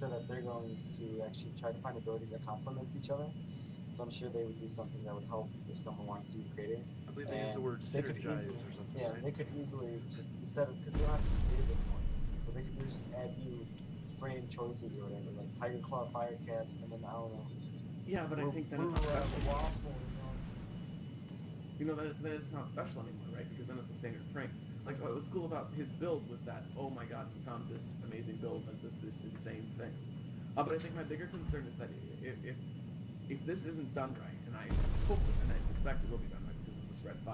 said that they're going to actually try to find abilities that complement each other. So I'm sure they would do something that would help if someone wanted to create it. I believe they use the word synergize or something. Yeah, right? they could easily just, instead of, because they don't have to use phase anymore, what they could do is just add you frame choices or whatever, like Tiger Claw, Fire Cat, and then I don't know. Yeah, but I think then it's not special. Waffle, that it's not special anymore, right? Because then it's a standard frame. Like, what was cool about his build was that, oh my god, he found this amazing build, like this insane thing. But I think my bigger concern is that if this isn't done right, and I hope and I suspect it will be done right because this is Red 5,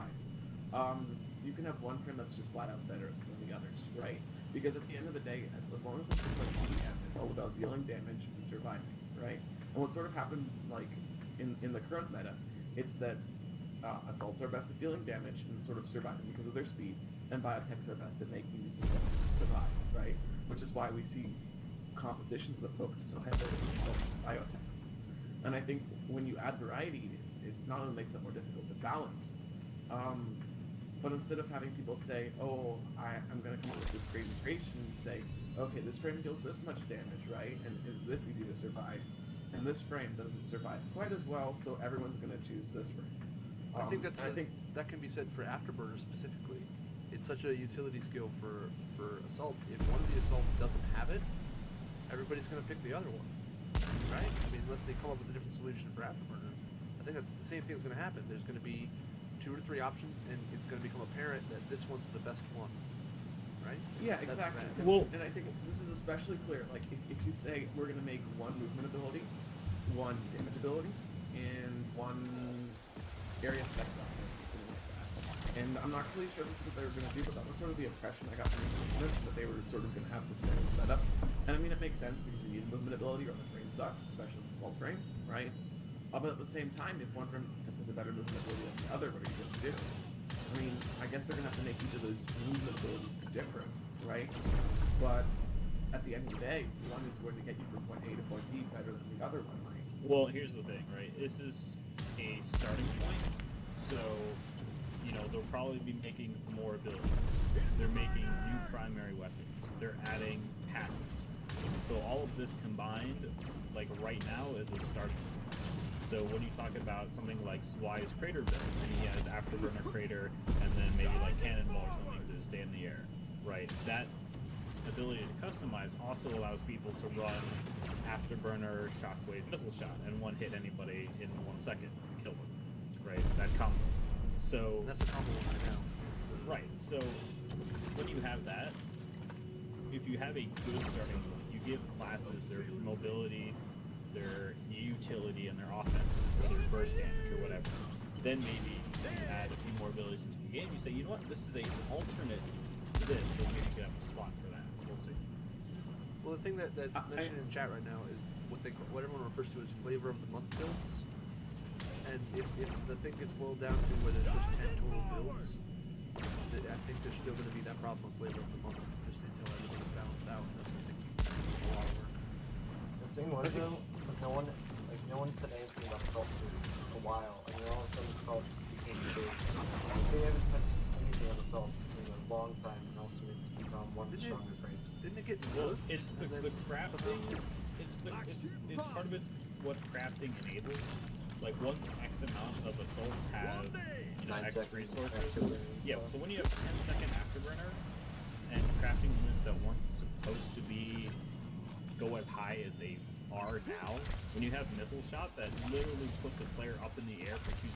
you can have one frame that's just flat out better than the others, right? Because at the end of the day, as long as we're playing EDM, it's all about dealing damage and surviving, right? And what sort of happened, like, in the current meta, it's that assaults are best at dealing damage and sort of surviving because of their speed, and biotechs are best at making these assaults survive, right? Which is why we see compositions that focus so heavily on assaults and biotechs. And I think when you add variety, it not only makes it more difficult to balance, but instead of having people say, oh, I'm going to come up with this great integration, you say, okay, this frame deals this much damage, right? And is this easy to survive? And this frame doesn't survive quite as well, so everyone's going to choose this frame. I think that can be said for Afterburner specifically. It's such a utility skill for assaults. If one of the assaults doesn't have it, everybody's going to pick the other one, right? I mean, unless they come up with a different solution for Afterburner. I think that's the same thing that's going to happen. There's going to be 2 or 3 options, and it's going to become apparent that this one's the best one, right? Yeah, exactly. And I think this is especially clear. Like, if you say we're going to make one movement ability, one damage ability, and one area effect something like that. And I'm not really sure that's what they were going to do, but that was sort of the impression I got from the that they were sort of going to have this same setup. And I mean, it makes sense because you need movement ability or the frame sucks, especially with assault frame, right? But at the same time, if one frame just has a better movement ability than the other, what are you going to do? I mean, I guess they're going to have to make each of those movement abilities different, right? But at the end of the day, one is going to get you from point A to point B better than the other one might. Well, here's the thing, right? This is a starting point, so, they'll probably be making more abilities. They're making new primary weapons. They're adding passives. So all of this combined, like right now, is a starting point. So when you talk about something like Swy's Crater build, and he has Afterburner Crater, and then maybe like Cannonball or something to stay in the air, right? That ability to customize also allows people to run Afterburner, Shockwave, Missile Shot, and one hit anybody in 1 second and kill them, right? That combo. So that's the combo right now. Right. So when you have that, if you have a good starting point, you give classes their mobility, their utility, and their offense, or their burst damage, or whatever. Then maybe you add a few more abilities into the game. You say, you know what, this is an alternate to this, so maybe you could have a slot for that. We'll see. Well, the thing that's mentioned in chat right now is what everyone refers to as flavor of the month builds. And if the thing gets boiled down to where there's just 10 total builds, I think there's still going to be that problem of flavor of the month, just until everything's balanced out. And that's going to take a lot of work. The thing was though, was no one said anything about Salt for a while, and then all of a sudden Salt just became big. They haven't touched anything on the Salt in a long time, and all of a sudden it's become one of the stronger frames. Didn't it get nerfed? It's the crafting. It's part of it's what crafting enables. Like once X amount of assaults have X resources. Yeah, so when you have 10-second Afterburner and crafting units that weren't supposed to go as high as they are now, when you have Missile Shot that literally puts a player up in the air for 2